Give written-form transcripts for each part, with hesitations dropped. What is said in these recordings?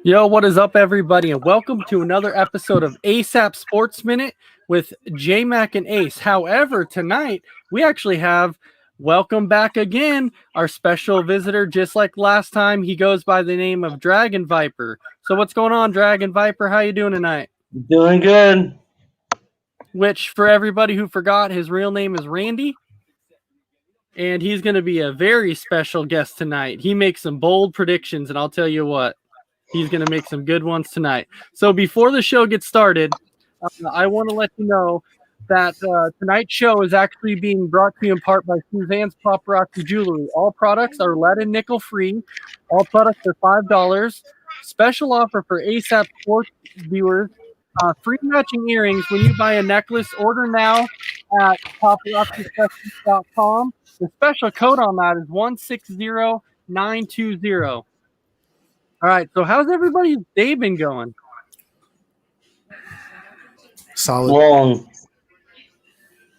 Yo, what is up, everybody, and welcome to another episode of ASAP Sports Minute with Jaymac and Ace. However, tonight we actually have, welcome back again, our special visitor. Just like last time, he goes by the name of Dragon Viper. So what's going on, Dragon Viper? How you doing tonight? Doing good. Which, for everybody who forgot, his real name is Randy. And he's going to be a very special guest tonight. He makes some bold predictions, and I'll tell you what. He's going to make some good ones tonight. So before the show gets started, I want to let you know that tonight's show is actually being brought to you in part by Suzanne's Paparazzi Jewelry. All products are lead and nickel free. All products are $5. Special offer for ASAP Sports viewers. Free matching earrings when you buy a necklace. Order now at paparazzispecies.com. The special code on that is 160920. All right, so how's everybody's day been going? Solid. Long.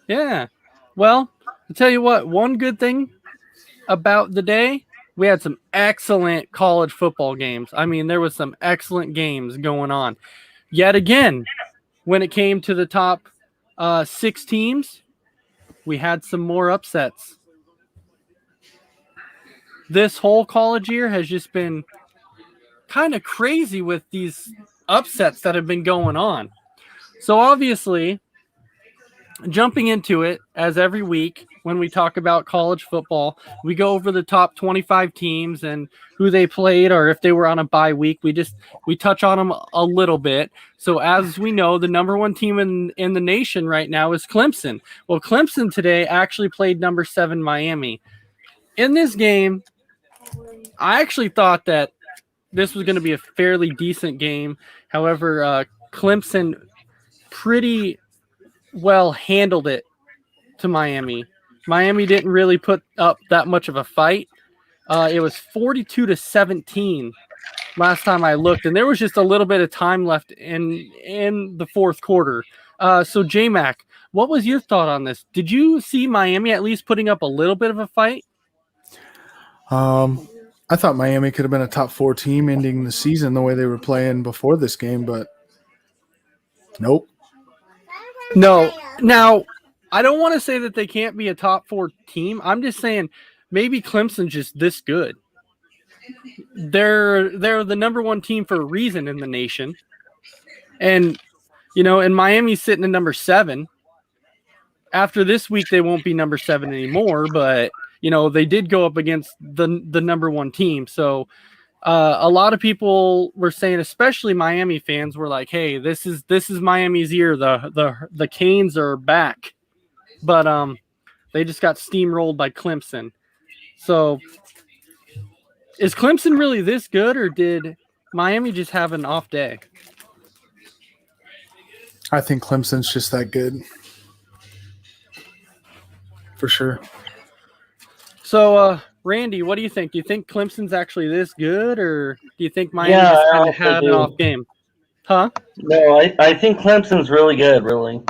Yeah. Well, I'll tell you what, one good thing about the day, we had some excellent college football games. I mean, there was some excellent games going on. Yet again, when it came to the top 6 teams, we had some more upsets. This whole college year has just been kind of crazy with these upsets that have been going on. So obviously, jumping into it, as every week when we talk about college football, we go over the top 25 teams and who they played, or if they were on a bye week, we touch on them a little bit. So as we know, the number 1 team in the nation right now is Clemson. Well, Clemson today actually played number 7 Miami. In this game, I actually thought that this was going to be a fairly decent game. However, Clemson pretty well handled it to Miami. Miami didn't really put up that much of a fight. It was 42-17 last time I looked, and there was just a little bit of time left in the fourth quarter. So, Jaymac, what was your thought on this? Did you see Miami at least putting up a little bit of a fight? I thought Miami could have been a top 4 team ending the season the way they were playing before this game, but nope. No. Now, I don't want to say that they can't be a top 4 team. I'm just saying maybe Clemson's just this good. They're the number 1 team for a reason in the nation. And, and Miami's sitting at number 7. After this week, they won't be number 7 anymore, but they did go up against the number 1 team. So a lot of people were saying, especially Miami fans, were like, hey, this is Miami's year. The Canes are back. But they just got steamrolled by Clemson. So is Clemson really this good, or did Miami just have an off day? I think Clemson's just that good. For sure. So, Randy, what do you think? Do you think Clemson's actually this good, or do you think Miami just kind of had an off game? Huh? No, I think Clemson's really good, really.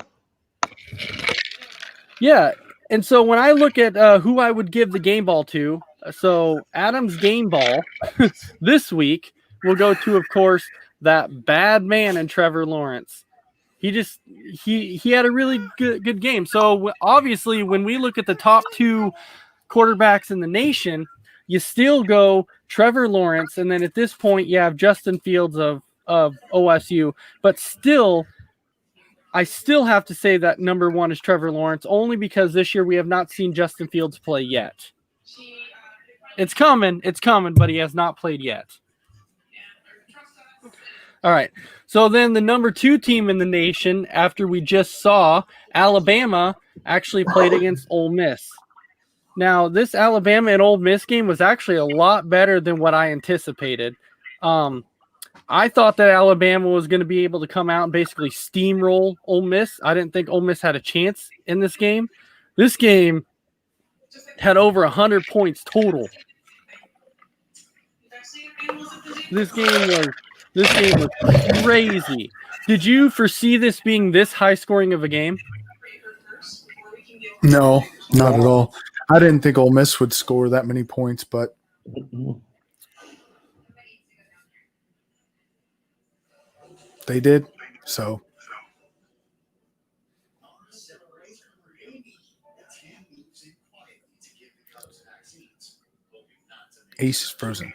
Yeah, and so when I look at who I would give the game ball to, so Adam's game ball this week will go to, of course, that bad man in Trevor Lawrence. He had a really good game. So obviously, when we look at the top 2 quarterbacks in the nation, you still go Trevor Lawrence, and then at this point you have Justin Fields of OSU, but still I still have to say that number 1 is Trevor Lawrence, only because this year we have not seen Justin Fields play yet. It's coming, but he has not played yet. All right. So then the number 2 team in the nation, after we just saw Alabama actually played against Ole Miss. Now, this Alabama and Ole Miss game was actually a lot better than what I anticipated. I thought that Alabama was going to be able to come out and basically steamroll Ole Miss. I didn't think Ole Miss had a chance in this game. This game had over 100 points total. This game was crazy. Did you foresee this being this high scoring of a game? No, not at all. I didn't think Ole Miss would score that many points, but they did. So Ace is frozen.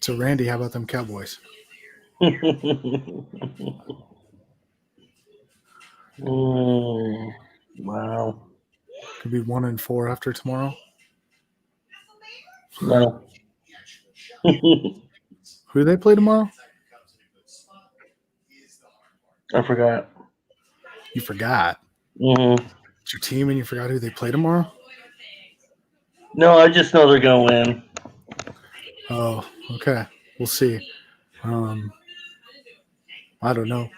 So Randy, how about them Cowboys? Wow. Could be 1-4 after tomorrow. No. Who do they play tomorrow? I forgot. You forgot. Mm-hmm. It's your team and you forgot who they play tomorrow? No, I just know they're going to win. Oh, okay. We'll see. I don't know.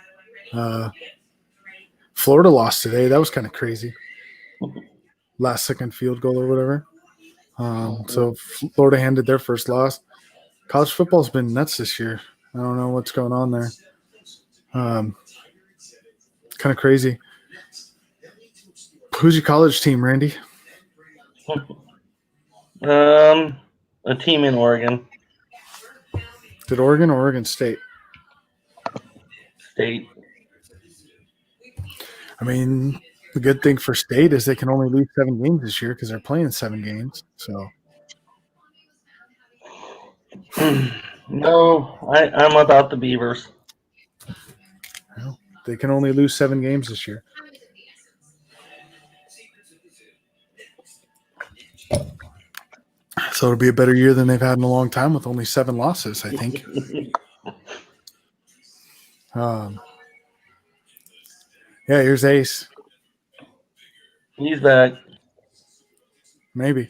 Florida lost today. That was kind of crazy. Last second field goal or whatever. So Florida handed their first loss. College football's been nuts this year. I don't know what's going on there. Kind of crazy. Who's your college team, Randy? A team in Oregon Did Oregon or Oregon State? State. I mean, the good thing for State is they can only lose 7 games this year because they're playing 7 games. So No, I'm about the Beavers. well, they can only lose 7 games this year. So it'll be a better year than they've had in a long time with only 7 losses, I think. Yeah, here's Ace. He's back. Maybe.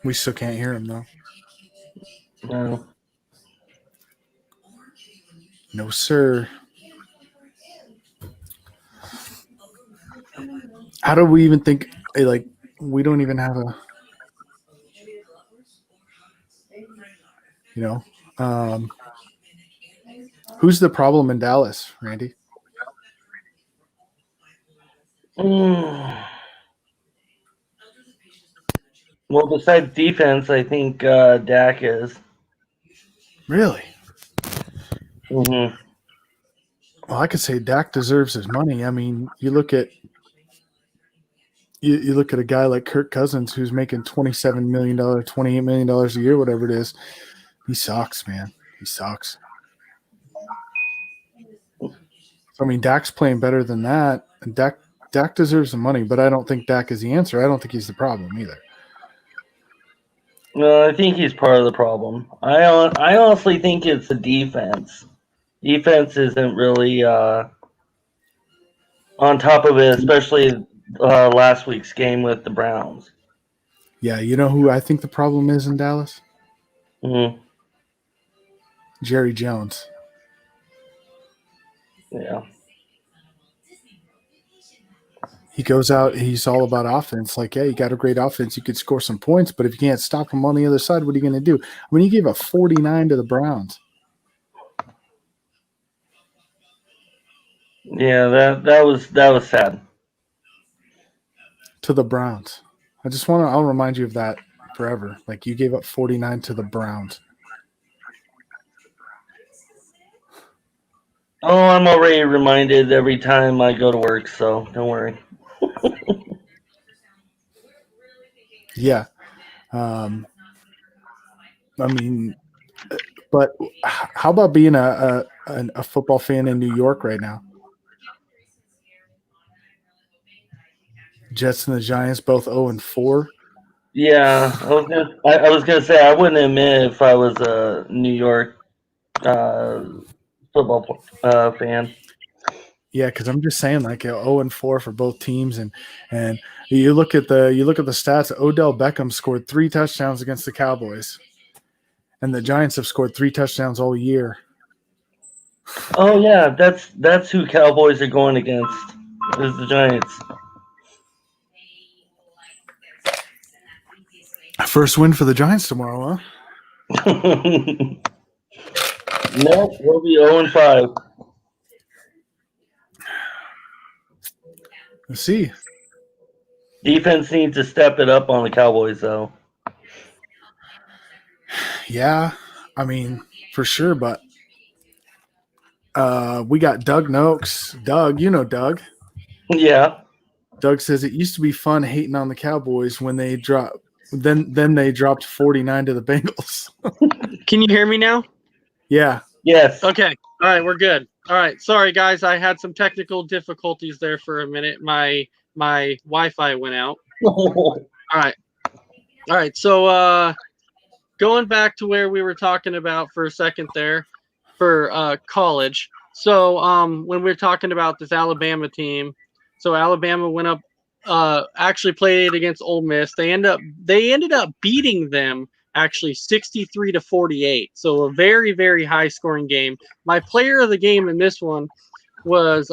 We still can't hear him, though. No. No, sir. How do we even think, like, we don't even have a, who's the problem in Dallas, Randy? Well, besides defense, I think Dak is. Really? Mm-hmm. Well, I could say Dak deserves his money. I mean, you look at a guy like Kirk Cousins who's making $27 million, $28 million a year, whatever it is. He sucks, man. He sucks. I mean, Dak's playing better than that, and Dak deserves the money, but I don't think Dak is the answer. I don't think he's the problem either. No, I think he's part of the problem. I honestly think it's the defense. Defense isn't really on top of it, especially last week's game with the Browns. Yeah, you know who I think the problem is in Dallas? Mm-hmm. Jerry Jones. Yeah. He goes out, he's all about offense. Like, yeah, you got a great offense. You could score some points, but if you can't stop him on the other side, what are you going to do? I mean, he gave up 49 to the Browns. Yeah, that was sad. To the Browns. I'll remind you of that forever. Like, you gave up 49 to the Browns. Oh, I'm already reminded every time I go to work, so don't worry. Yeah. I mean, but how about being a football fan in New York right now? Jets and the Giants both 0-4. Yeah, I was gonna say I wouldn't admit if I was a New York football fan. Yeah, because I'm just saying, like 0-4 for both teams, and you look at the stats. Odell Beckham scored 3 touchdowns against the Cowboys, and the Giants have scored 3 touchdowns all year. Oh yeah, that's who Cowboys are going against. Is the Giants. First win for the Giants tomorrow, huh? No, we'll be 0-5. Let's see. Defense needs to step it up on the Cowboys though. Yeah, I mean for sure, but we got Doug Noakes. Doug, you know Doug. Yeah. Doug says it used to be fun hating on the Cowboys when they dropped. Then they dropped 49 to the Bengals. Can you hear me now? Yeah. Yes. Okay. All right, we're good. All right. Sorry guys, I had some technical difficulties there for a minute. My Wi-Fi went out. All right. All right. So going back to where we were talking about for a second there for college. So when we we're talking about this Alabama team, so Alabama went up actually played against Ole Miss. They ended up beating them actually 63-48. So a very, very high scoring game. My player of the game in this one was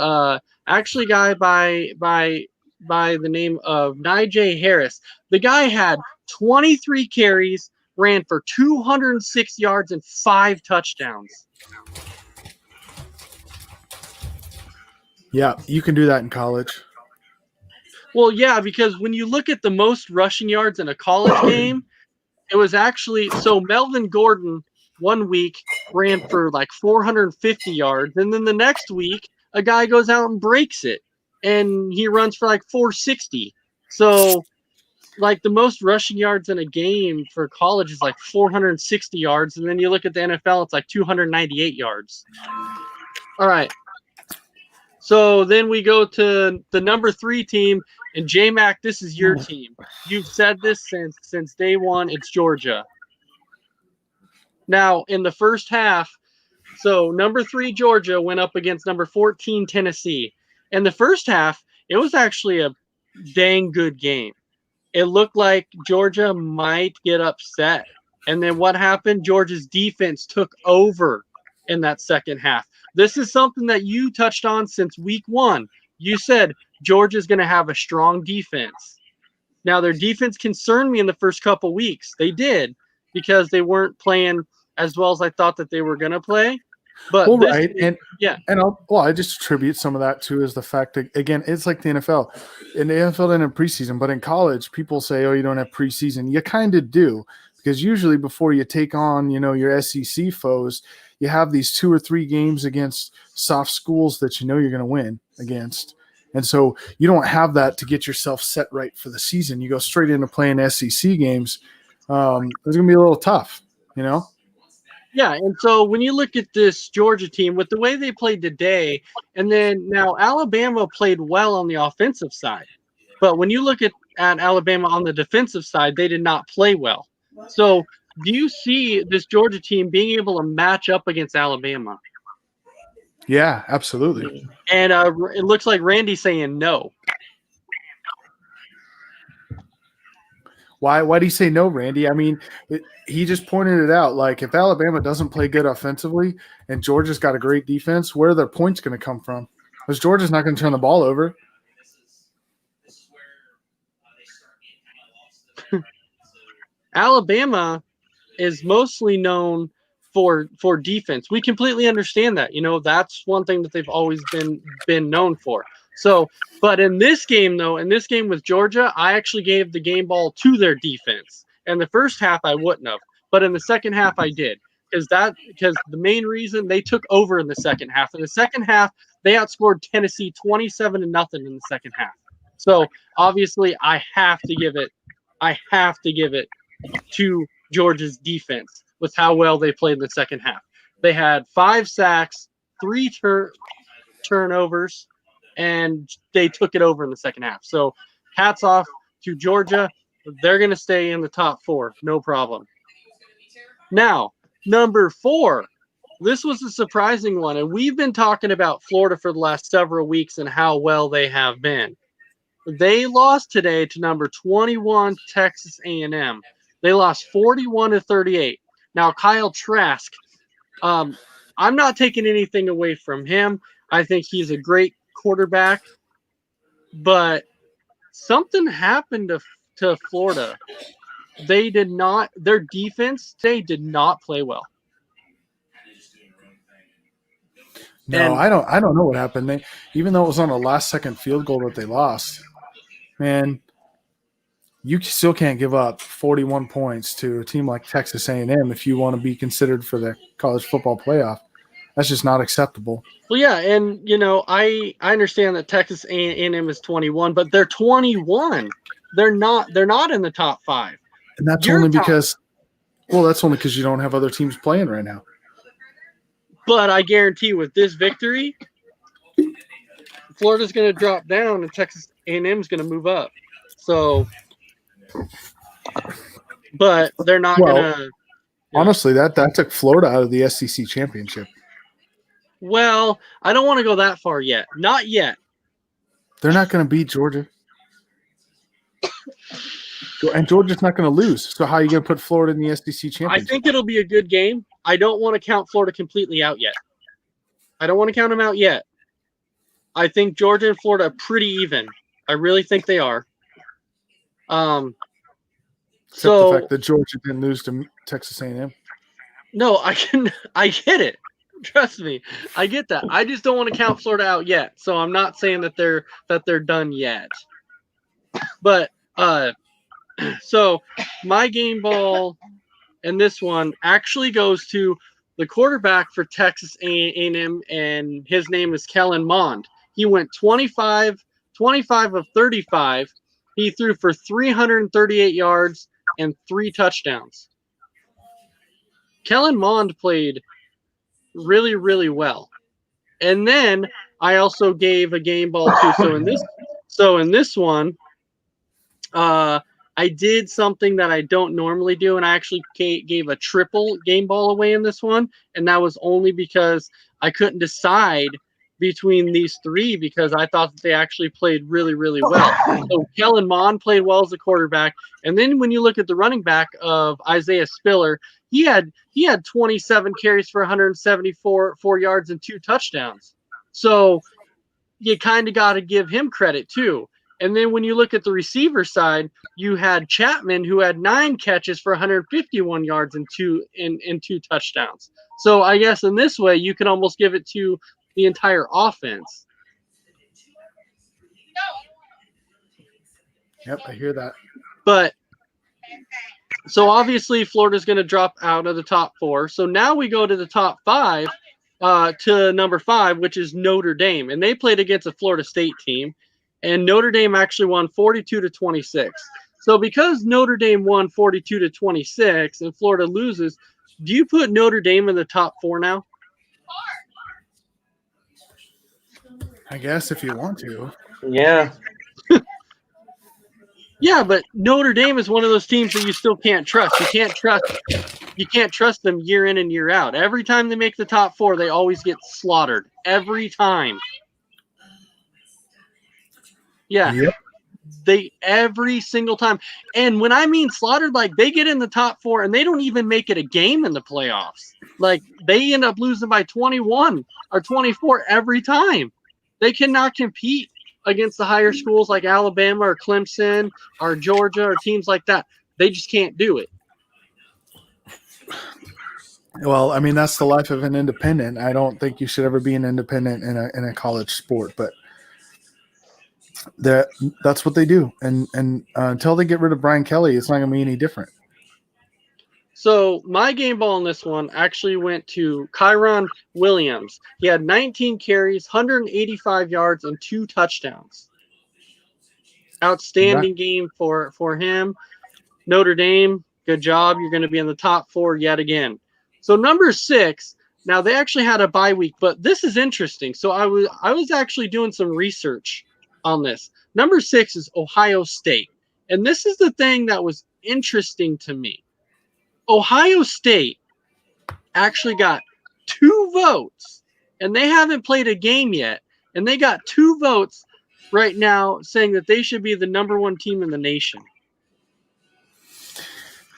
actually a guy by the name of Najee Harris. The guy had 23 carries, ran for 206 yards and 5 touchdowns. Yeah, you can do that in college. Well, yeah, because when you look at the most rushing yards in a college game, it was actually so Melvin Gordon 1 week ran for like 450 yards, and then the next week a guy goes out and breaks it, and he runs for like 460. So like the most rushing yards in a game for college is like 460 yards, and then you look at the NFL, it's like 298 yards. All right. So then we go to the number 3 team, and Jaymac, this is your team. You've said this since day one. It's Georgia. Now in the first half, so number 3 Georgia went up against number 14 Tennessee. In the first half, it was actually a dang good game. It looked like Georgia might get upset. And then what happened? Georgia's defense took over in that second half. This is something that you touched on since week 1. You said Georgia's going to have a strong defense. Now, their defense concerned me in the first couple weeks. They did because they weren't playing as well as I thought that they were going to play. But Well, this right, week, yeah. and I just attribute some of that to is the fact that again, it's like the NFL. In the NFL, didn't have preseason, but in college, people say, "Oh, you don't have preseason." You kind of do because usually before you take on, your SEC foes, you have these 2 or 3 games against soft schools that you know you're going to win against, and so you don't have that to get yourself set right for the season. You go straight into playing SEC games. It's going to be a little tough, Yeah, and so when you look at this Georgia team with the way they played today, and then now Alabama played well on the offensive side. But when you look at Alabama on the defensive side, they did not play well. So do you see this Georgia team being able to match up against Alabama? Yeah, absolutely. And it looks like Randy's saying no. Why do you say no, Randy? I mean, he just pointed it out. Like, if Alabama doesn't play good offensively and Georgia's got a great defense, where are their points going to come from? Because Georgia's not going to turn the ball over. Alabama is mostly known for defense. We completely understand that. That's one thing that they've always been known for. So, but in this game with Georgia, I actually gave the game ball to their defense. In the first half, I wouldn't have, but in the second half, I did because the main reason they took over in the second half. In the second half, they outscored Tennessee 27-0 in the second half. So obviously, I have to give it to Georgia's defense with how well they played in the second half. They had 5 sacks, 3 turnovers, and they took it over in the second half. So hats off to Georgia. they're going to stay in the top 4, no problem. Now, number 4, this was a surprising one, and we've been talking about Florida for the last several weeks and how well they have been. They lost today to number 21 Texas A&M. They lost 41-38. Now, Kyle Trask, I'm not taking anything away from him. I think he's a great quarterback, but something happened to Florida. They did not. Their defense, they did not play well. No, I don't know what happened. Even though it was on a last-second field goal that they lost, man, you still can't give up 41 points to a team like Texas A&M if you want to be considered for the college football playoff. That's just not acceptable. Well, yeah, and I understand that Texas A&M is 21, but they're 21. They're not in the top 5. And that's only because you don't have other teams playing right now. But I guarantee with this victory, Florida's going to drop down and Texas A&M is going to move up. So, but they're not going to. Honestly, that took Florida out of the SEC championship. Well, I don't want to go that far yet. Not yet. They're not going to beat Georgia. And Georgia's not going to lose. So how are you going to put Florida in the SEC championship? I think it'll be a good game. I don't want to count Florida completely out yet. I don't want to count them out yet. I think Georgia and Florida are pretty even. I really think they are. Except the fact that Georgia didn't lose to Texas A&M. No, I get it. Trust me, I get that. I just don't want to count Florida out yet. So I'm not saying that they're done yet. But so my game ball and this one actually goes to the quarterback for Texas A&M, and his name is Kellen Mond. He went 25 of 35. He threw for 338 yards and 3 touchdowns. Kellen Mond played really, really well. And then I also gave a game ball too. So in this one, I did something that I don't normally do, and I actually gave a triple game ball away in this one, and that was only because I couldn't decide between these 3 because I thought that they actually played really, really well. So Kellen Mond played well as a quarterback, and then when you look at the running back of Isaiah Spiller, he had 27 carries for 174 yards and 2 touchdowns. So you kind of got to give him credit too. And then when you look at the receiver side, you had Chapman, who had 9 catches for 151 yards and 2 touchdowns. So I guess in this way, you can almost give it to the entire offense. Yep, I hear that. But so obviously Florida's going to drop out of the top 4. So now we go to the top 5, to number 5, which is Notre Dame, and they played against a Florida State team. And Notre Dame actually won 42-26. So because Notre Dame won 42-26 and Florida loses, do you put Notre Dame in the top 4 now? I guess if you want to. Yeah. Yeah, but Notre Dame is one of those teams that you still can't trust. You can't trust them year in and year out. Every time they make the top 4, they always get slaughtered. Every time. Yeah. Yep. Every single time. And when I mean slaughtered, like they get in the top 4 and they don't even make it a game in the playoffs. Like they end up losing by 21 or 24 every time. They cannot compete against the higher schools like Alabama or Clemson or Georgia or teams like that. They just can't do it. Well, I mean, that's the life of an independent. I don't think you should ever be an independent in a college sport, but that's what they do. And until they get rid of Brian Kelly, it's not going to be any different. So my game ball in this one actually went to Kyron Williams. He had 19 carries, 185 yards, and 2 touchdowns. Outstanding game for him. Notre Dame, good job. You're going to be in the top 4 yet again. So number 6, now they actually had a bye week, but this is interesting. So I was actually doing some research on this. Number 6 is Ohio State. And this is the thing that was interesting to me. Ohio State actually got 2 votes, and they haven't played a game yet. And they got 2 votes right now saying that they should be the number 1 team in the nation.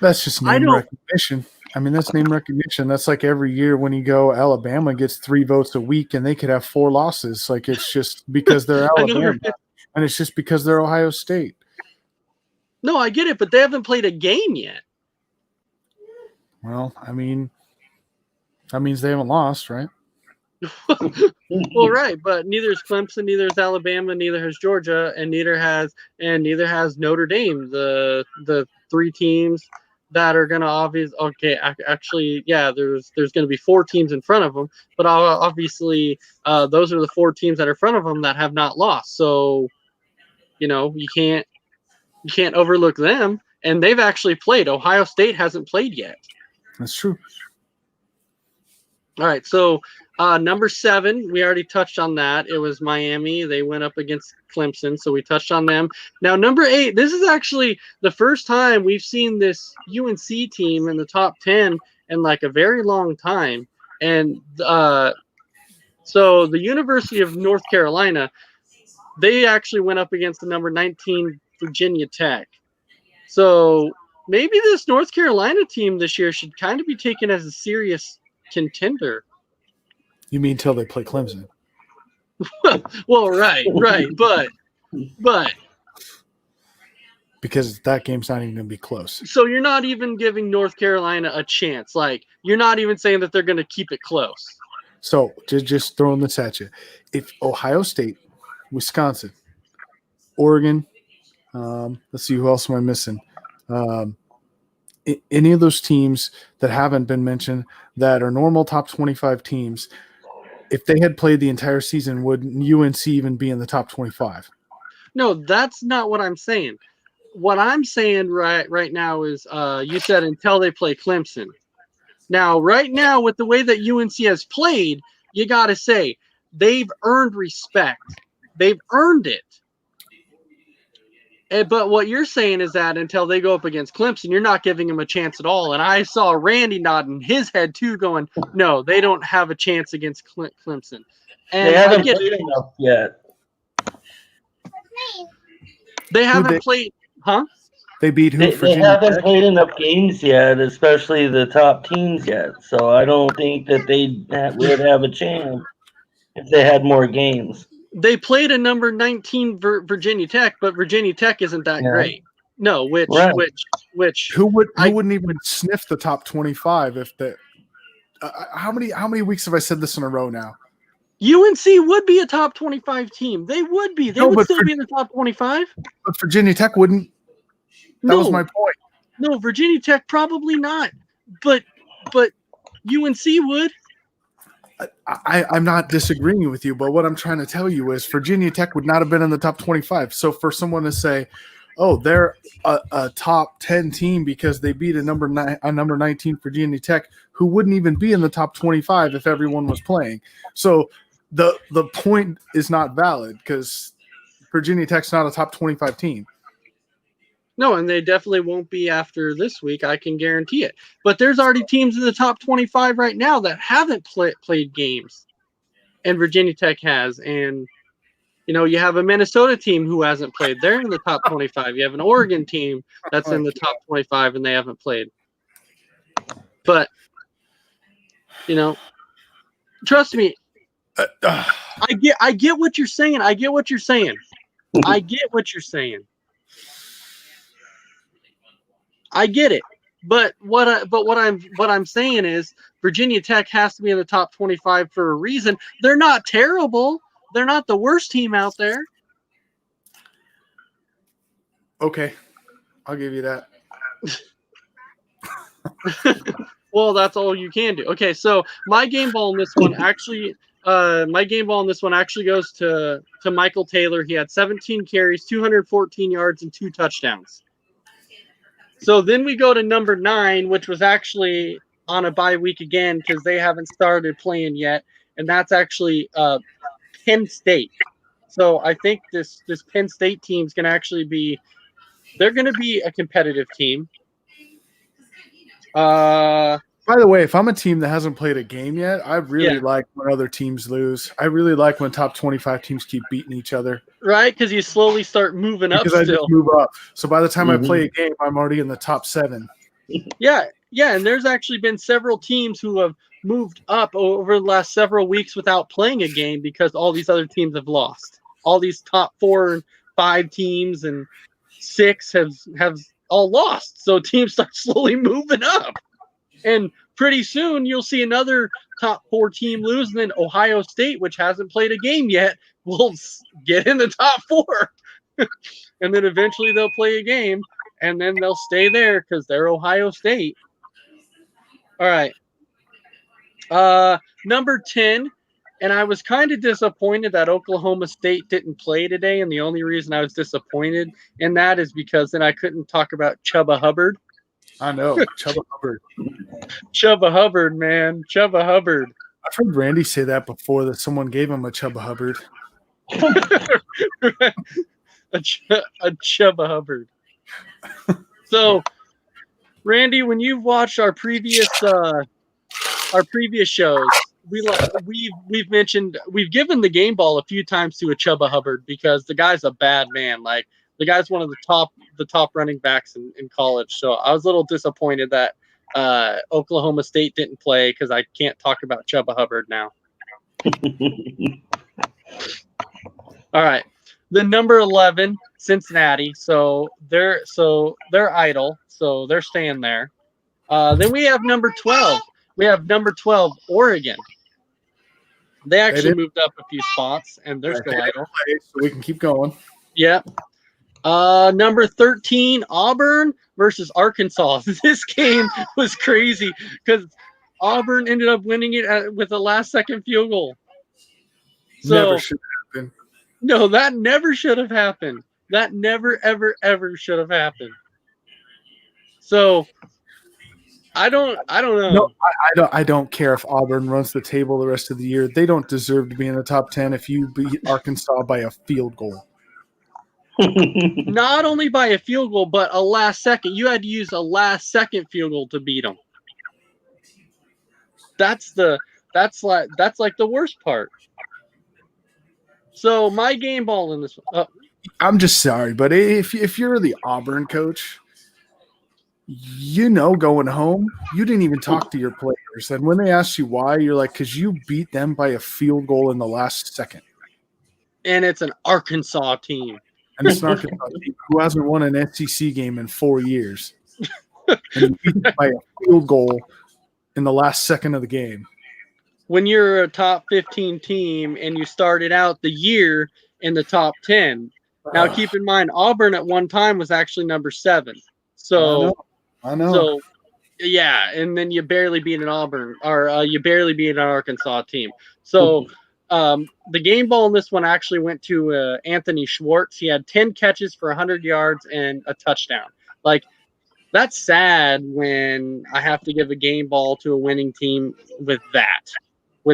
That's just name recognition. I mean, that's name recognition. That's like every year when you go, Alabama gets 3 votes a week and they could have 4 losses. Like, it's just because they're Alabama, and it's just because they're Ohio State. No, I get it, but they haven't played a game yet. Well, I mean, that means they haven't lost, right? Well, right, but neither is Clemson, neither is Alabama, neither has Georgia, and neither has Notre Dame. The 3 teams that are going to actually, yeah, there's going to be 4 teams in front of them, but obviously those are the 4 teams that are in front of them that have not lost. So, you can't overlook them, and they've actually played. Ohio State hasn't played yet. That's true. All right, so number 7, we already touched on that. It was Miami. They went up against Clemson, so we touched on them. Now, number 8, this is actually the first time we've seen this UNC team in the top 10 in like a very long time. And so the University of North Carolina, they actually went up against the number 19 Virginia Tech. So maybe this North Carolina team this year should kind of be taken as a serious contender. You mean until they play Clemson? Well, right, but because that game's not even going to be close. So you're not even giving North Carolina a chance. Like, you're not even saying that they're going to keep it close. So just throwing this at you. If Ohio State, Wisconsin, Oregon, let's see, who else am I missing? Any of those teams that haven't been mentioned that are normal top 25 teams, if they had played the entire season, would UNC even be in the top 25? No, that's not what I'm saying. What I'm saying right now is you said until they play Clemson. Now, right now, with the way that UNC has played, you got to say they've earned respect. They've earned it. But what you're saying is that until they go up against Clemson, you're not giving them a chance at all. And I saw Randy nodding his head too, going, no, they don't have a chance against Clemson. And they haven't played enough yet. They haven't played, huh? They beat who? They haven't played enough games yet, especially the top teams yet. So I don't think that they would have a chance if they had more games. They played a number 19 Virginia Tech, but Virginia Tech isn't that great. No, which who wouldn't even sniff the top 25 if the how many weeks have I said this in a row now? UNC would be a top 25 team. They would be. They would still be in the top 25. But Virginia Tech wouldn't. That was my point. No, Virginia Tech probably not. But UNC would. I'm not disagreeing with you, but what I'm trying to tell you is Virginia Tech would not have been in the top 25. So for someone to say, oh, they're a top 10 team because they beat a number 19 Virginia Tech, who wouldn't even be in the top 25 if everyone was playing. So the point is not valid because Virginia Tech's not a top 25 team. No, and they definitely won't be after this week. I can guarantee it. But there's already teams in the top 25 right now that haven't played games, and Virginia Tech has. And, you have a Minnesota team who hasn't played. They're in the top 25. You have an Oregon team that's in the top 25, and they haven't played. But, trust me, I get what you're saying. I get what you're saying. I get it, but what I'm saying is Virginia Tech has to be in the top 25 for a reason. They're not terrible. They're not the worst team out there. Okay, I'll give you that. Well, that's all you can do. Okay, so my game ball in this one actually goes to Michael Taylor. He had 17 carries, 214 yards, and 2 touchdowns. So then we go to number 9, which was actually on a bye week again because they haven't started playing yet, and that's actually Penn State. So I think this Penn State team is going to actually be they're going to be a competitive team. Uh, By the way, if I'm a team that hasn't played a game yet, I really Yeah. like when other teams lose. I really like when top 25 teams keep beating each other right? Because you slowly start moving up because I still. just move up. So by the time I play Mhm. a game, I'm already in the top 7. Yeah, and there's actually been several teams who have moved up over the last several weeks without playing a game because all these other teams have lost. All these top 4 and 5 teams and 6 have all lost. So teams start slowly moving up. And pretty soon you'll see another top 4 team lose, and then Ohio State, which hasn't played a game yet, will get in the top 4. And then eventually they'll play a game, and then they'll stay there because they're Ohio State. All right. Number 10, and I was kind of disappointed that Oklahoma State didn't play today, and the only reason I was disappointed in that is because then I couldn't talk about Chubba Hubbard. I know. Chubba Hubbard. Chubba Hubbard, man. Chubba Hubbard. I've heard Randy say that before, that someone gave him a Chubba Hubbard. a Chubba Hubbard. So, Randy, when you've watched our previous shows, we've mentioned, we've given the game ball a few times to a Chubba Hubbard because the guy's a bad man. Like, the guy's one of the top running backs in college. So I was a little disappointed that Oklahoma State didn't play because I can't talk about Chubba Hubbard now. All right, the number 11 Cincinnati. So they're idle. So they're staying there. Then we have number 12. We have number 12 Oregon. They actually moved up a few spots, and they're still idle. So we can keep going. Yeah. Number 13 Auburn versus Arkansas. This game was crazy because Auburn ended up winning it with a last-second field goal. So, never should happen. No, that never should have happened. That never, ever, ever should have happened. So, I don't know. No, I don't care if Auburn runs the table the rest of the year. They don't deserve to be in the top 10 if you beat Arkansas by a field goal. Not only by a field goal, but a last second. You had to use a last second field goal to beat them. That's like the worst part. So my game ball in this one. I'm just sorry, but if you're the Auburn coach, going home, you didn't even talk to your players. And when they ask you why, you're like, because you beat them by a field goal in the last second. And it's an Arkansas team. And it's an Arkansas team who hasn't won an SEC game in 4 years. And you beat them by a field goal in the last second of the game. When you're a top 15 team and you started out the year in the top 10. Now, keep in mind, Auburn at one time was actually number 7. So, I know. So, yeah, and then you barely beat an Auburn, or you barely beat an Arkansas team. So, the game ball in this one actually went to Anthony Schwartz. He had 10 catches for 100 yards and a touchdown. Like, that's sad when I have to give a game ball to a winning team with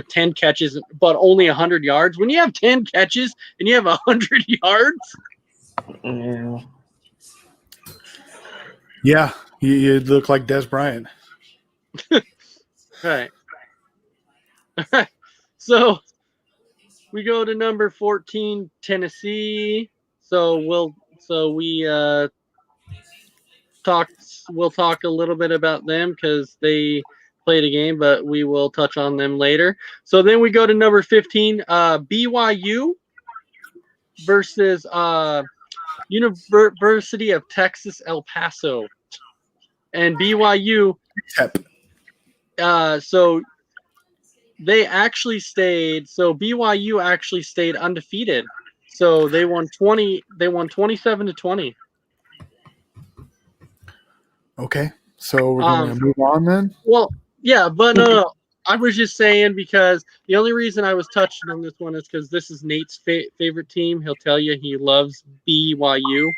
10 catches, but only 100 yards. When you have 10 catches and you have 100 yards. Yeah, you look like Des Bryant. Right. So we go to number 14, Tennessee. We'll talk a little bit about them because they played a game, but we will touch on them later. So then we go to number 15, BYU versus University of Texas El Paso. And BYU, so they actually stayed. So BYU actually stayed undefeated. So they won 27-20. Okay, so we're going to move on then? Well, yeah, but no. I was just saying because the only reason I was touching on this one is because this is Nate's favorite team. He'll tell you he loves BYU.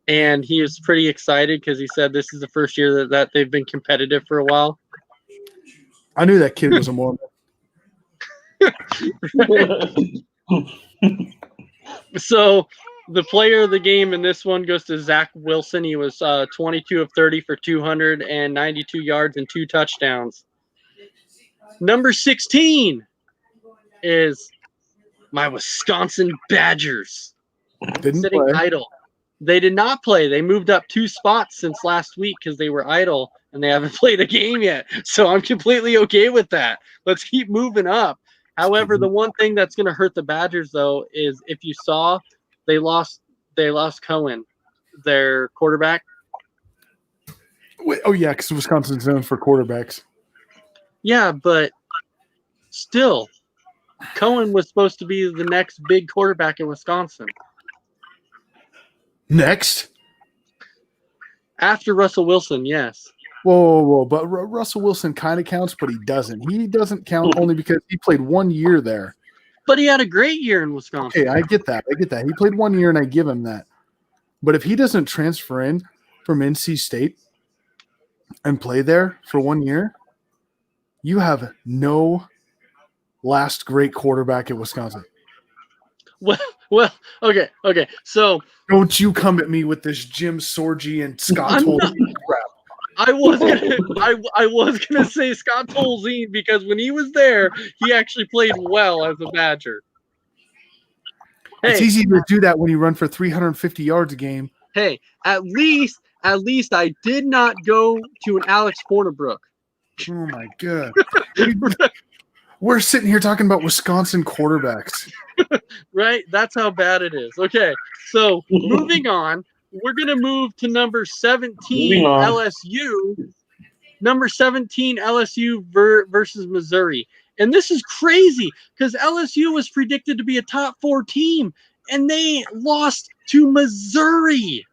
And he is pretty excited because he said this is the first year that they've been competitive for a while. I knew that kid was a Mormon. So The player of the game in this one goes to Zach Wilson. He was 22 of 30 for 292 yards and 2 touchdowns. Number 16 is my Wisconsin Badgers. Didn't Sitting play. idle. They did not play. They moved up 2 spots since last week because they were idle and they haven't played a game yet. So I'm completely okay with that. Let's keep moving up. However, the one thing that's going to hurt the Badgers though is if you saw they lost Cohen, their quarterback. Wait, oh yeah, because Wisconsin's known for quarterbacks. Yeah, but still, Cohen was supposed to be the next big quarterback in Wisconsin. Next. After Russell Wilson, yes. Whoa. But Russell Wilson kind of counts, but he doesn't. He doesn't count only because he played 1 year there. But he had a great year in Wisconsin. Okay, I get that. He played 1 year, and I give him that. But if he doesn't transfer in from NC State and play there for 1 year, you have no last great quarterback at Wisconsin. Well, okay. So don't you come at me with this Jim Sorgi and Scott Tolzien crap. I was gonna say Scott Tolzien because when he was there, he actually played well as a Badger. It's easy to do that when you run for 350 yards a game. Hey, at least I did not go to an Alex Fornabrook. Oh my god. We're sitting here talking about Wisconsin quarterbacks. Right? That's how bad it is. Okay, so moving on. We're going to move to number 17, LSU. Number 17, LSU versus Missouri. And this is crazy because LSU was predicted to be a top 4 team, and they lost to Missouri.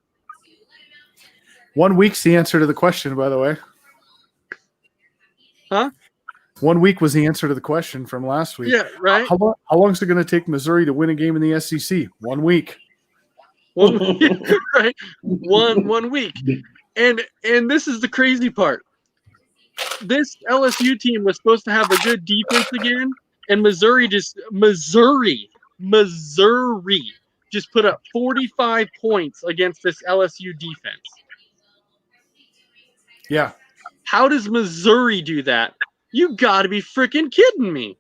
1 week's the answer to the question, by the way. Huh? 1 week was the answer to the question from last week. Yeah, right. How long is it going to take Missouri to win a game in the SEC? 1 week. 1 week, right? One week. And this is the crazy part. This LSU team was supposed to have a good defense again, and Missouri just put up 45 points against this LSU defense. Yeah. How does Missouri do that? You got to be freaking kidding me.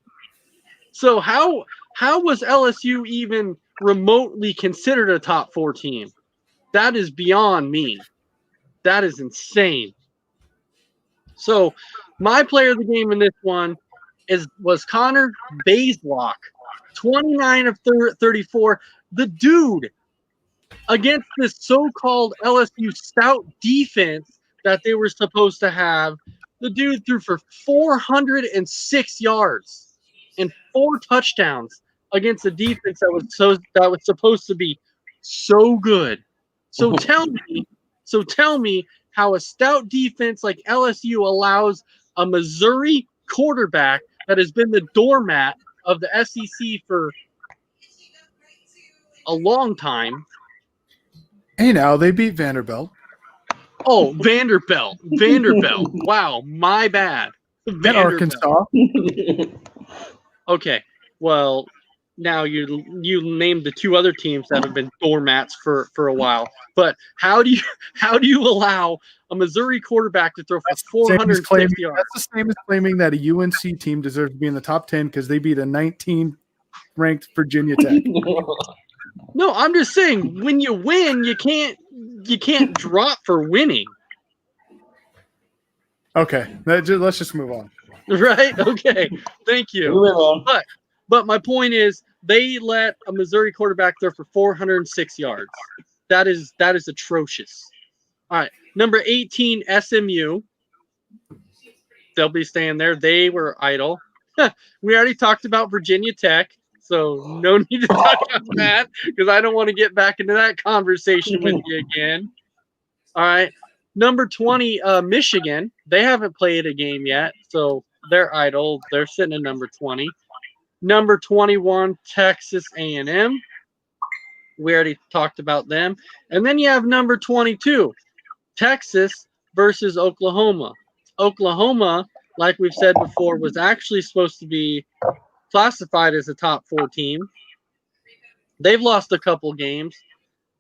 So how was LSU even remotely considered a top 4 team? That is beyond me. That is insane. So my player of the game in this one was Connor Bazelak, 29 of 34. The dude against this so-called LSU stout defense that they were supposed to have, the dude threw for 406 yards and 4 touchdowns against a defense that was supposed to be so good. So tell me how a stout defense like LSU allows a Missouri quarterback that has been the doormat of the SEC for a long time. Hey, now they beat Vanderbilt. Oh, Vanderbilt. Wow, my bad. And Arkansas. Okay, well, now you named the 2 other teams that have been doormats for a while. But how do you allow a Missouri quarterback to throw for 460 yards? That's the same as claiming that a UNC team deserves to be in the top 10 because they beat a 19th-ranked Virginia Tech. No, I'm just saying when you win, you can't drop for winning. Okay, let's just move on. Right? Okay. Thank you. But my point is they let a Missouri quarterback throw for 406 yards. That is atrocious. All right. Number 18, SMU. They'll be staying there. They were idle. We already talked about Virginia Tech, so no need to talk about that because I don't want to get back into that conversation with you again. All right. Number 20, Michigan. They haven't played a game yet, so they're idle. They're sitting at number 20. Number 21, Texas A&M. We already talked about them. And then you have number 22, Texas versus Oklahoma. Oklahoma, like we've said before, was actually supposed to be classified as a top 4 team. They've lost a couple games.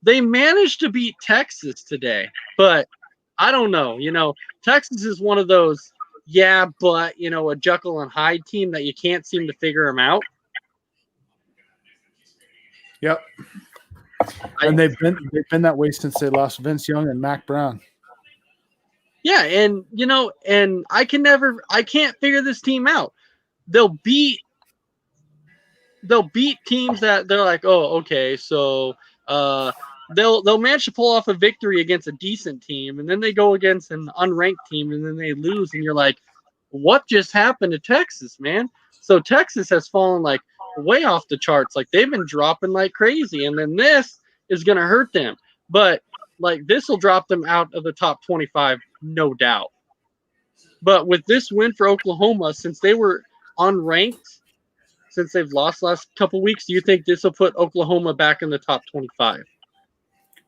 they managed to beat Texas today, but I don't know. Texas is one of those, but a Jekyll and Hyde team that you can't seem to figure them out. Yep. And they've been that way since they lost Vince Young and Mac Brown. Yeah, and and I can't figure this team out. They'll beat teams that they're like, oh, okay, so they'll manage to pull off a victory against a decent team, and then they go against an unranked team, and then they lose, and you're like, what just happened to Texas, man? So Texas has fallen like way off the charts. Like they've been dropping like crazy, and then this is gonna hurt them. But like this will drop them out of the top 25, no doubt. But with this win for Oklahoma, since they were unranked, since they've lost last couple weeks, do you think this will put Oklahoma back in the top 25?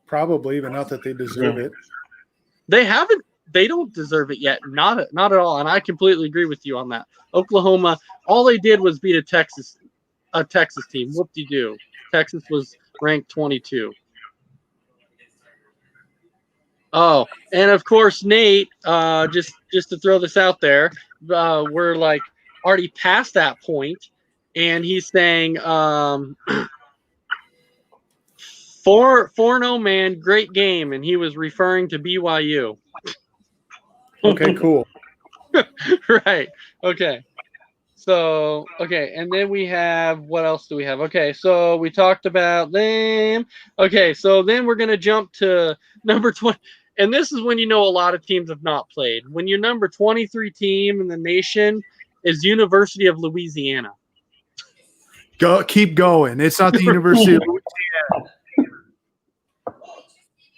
Probably, but not that they deserve it. They haven't. They don't deserve it yet. Not at all. And I completely agree with you on that. Oklahoma, all they did was beat a Texas team. Whoop-de-doo. Texas was ranked 22. Oh, and of course, Nate, just to throw this out there, we're like already past that point, and he's saying 4-0, man, great game, and he was referring to BYU. Okay, cool. Right. Okay. So, okay, and then we have, what else do we have? Okay, so we talked about them. Okay, so then we're going to jump to number 20. And this is when a lot of teams have not played. When your number 23 team in the nation is University of Louisiana. Keep going. It's not the University of Louisiana.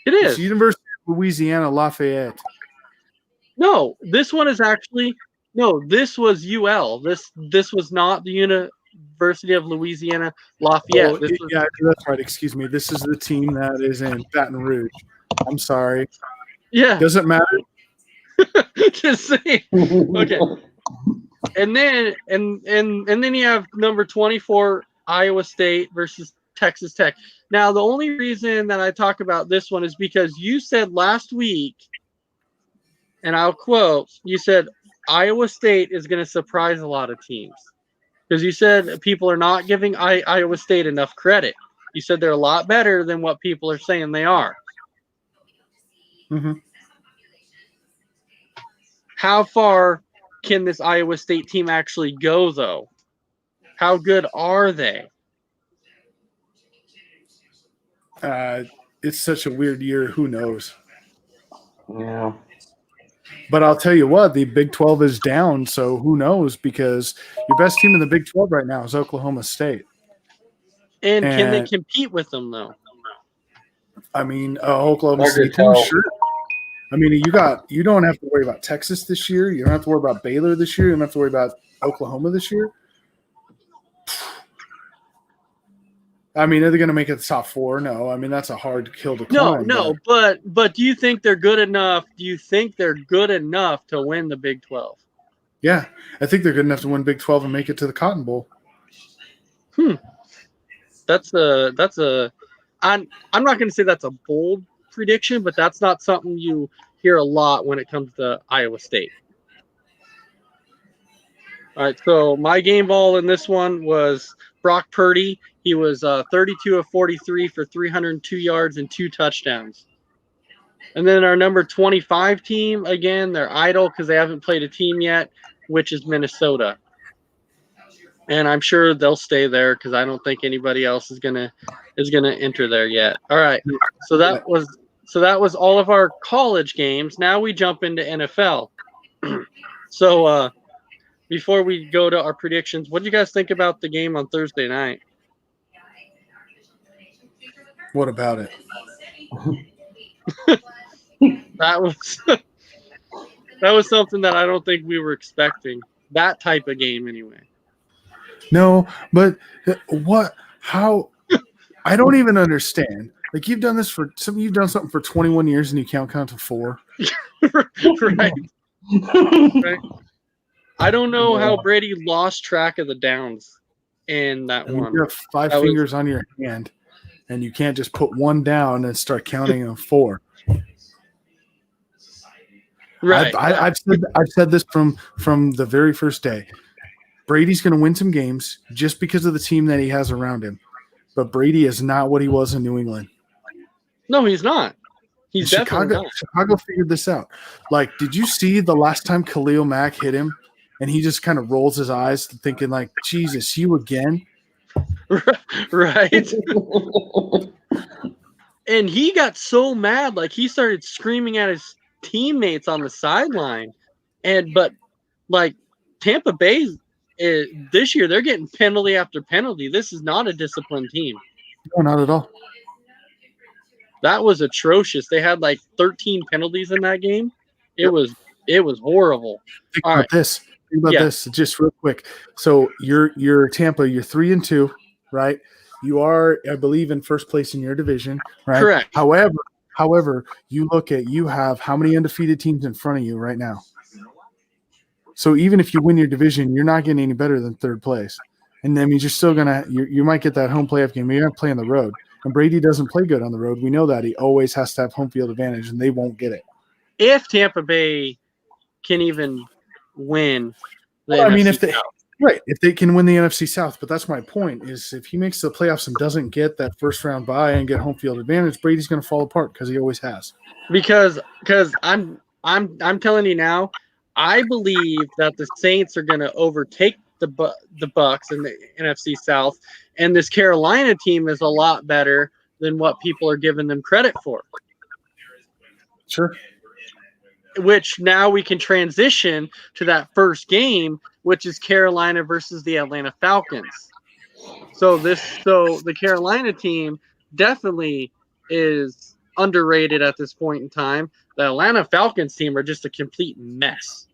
It is. It's University of Louisiana Lafayette. No, this one is actually this was UL. This was not the University of Louisiana Lafayette. Oh, yeah, that's right. Excuse me. This is the team that is in Baton Rouge. I'm sorry. Yeah. Doesn't matter. Just saying. Okay. And then you have number 24 Iowa State versus Texas Tech. Now, the only reason that I talk about this one is because you said last week, and I'll quote, you said Iowa State is going to surprise a lot of teams. Because you said people are not giving Iowa State enough credit. You said they're a lot better than what people are saying they are. Mm-hmm. How far can this Iowa State team actually go, though? How good are they? It's such a weird year. Who knows? Yeah. But I'll tell you what, the Big 12 is down, so who knows? Because your best team in the Big 12 right now is Oklahoma State. And can they compete with them, though? I mean, Oklahoma State team, sure. I mean, you don't have to worry about Texas this year. You don't have to worry about Baylor this year. You don't have to worry about Oklahoma this year. I mean, are they going to make it the top 4? No. I mean, that's a hard hill to climb. No. But do you think they're good enough? Do you think they're good enough to win the Big 12? Yeah, I think they're good enough to win Big 12 and make it to the Cotton Bowl. That's a. I'm not going to say that's a bold prediction, but that's not something you hear a lot when it comes to Iowa State. All right, so my game ball in this one was Brock Purdy. He was 32 of 43 for 302 yards and 2 touchdowns. And then our number 25 team, again, they're idle because they haven't played a team yet, which is Minnesota. And I'm sure they'll stay there because I don't think anybody else is gonna enter there yet. All right, so that was all of our college games. Now we jump into NFL. So before we go to our predictions, what do you guys think about the game on Thursday night? What about it? That was something that I don't think we were expecting. That type of game, anyway. No, but what? How? I don't even understand. Like you've done something for 21 years and you can't count to 4. Right. I don't know how Brady lost track of the downs in that one. You have 5 fingers on your hand. and you can't just put one down and start counting them 4. Right. I've said this from the very first day. Brady's going to win some games just because of the team that he has around him, but Brady is not what he was in New England. No, he's not. He's definitely not. Chicago figured this out. Like, did you see the last time Khalil Mack hit him, and he just kind of rolls his eyes, thinking like, "Jesus, you again?" Right. And he got so mad, like he started screaming at his teammates on the sideline. But like Tampa Bay this year, they're getting penalty after penalty. This is not a disciplined team. No, not at all. That was atrocious. They had like 13 penalties in that game. It was horrible. Think about this just real quick. So you're Tampa, you're 3-2, right? You are, I believe, in first place in your division, right? Correct. However, you have how many undefeated teams in front of you right now? So even if you win your division, you're not getting any better than third place. And that means you're still you might get that home playoff game, but you're not playing the road. And Brady doesn't play good on the road. We know that. He always has to have home field advantage, and they won't get it. If Tampa Bay can even win if they can win the NFC South, but that's my point, is if he makes the playoffs and doesn't get that first round bye and get home field advantage, Brady's going to fall apart because he always has. Because I'm telling you now, I believe that the Saints are going to overtake the Bucs in the NFC South, and this Carolina team is a lot better than what people are giving them credit for. Sure. Which now we can transition to that first game, which is Carolina versus the Atlanta Falcons. So the Carolina team definitely is underrated at this point in time. The Atlanta Falcons team are just a complete mess.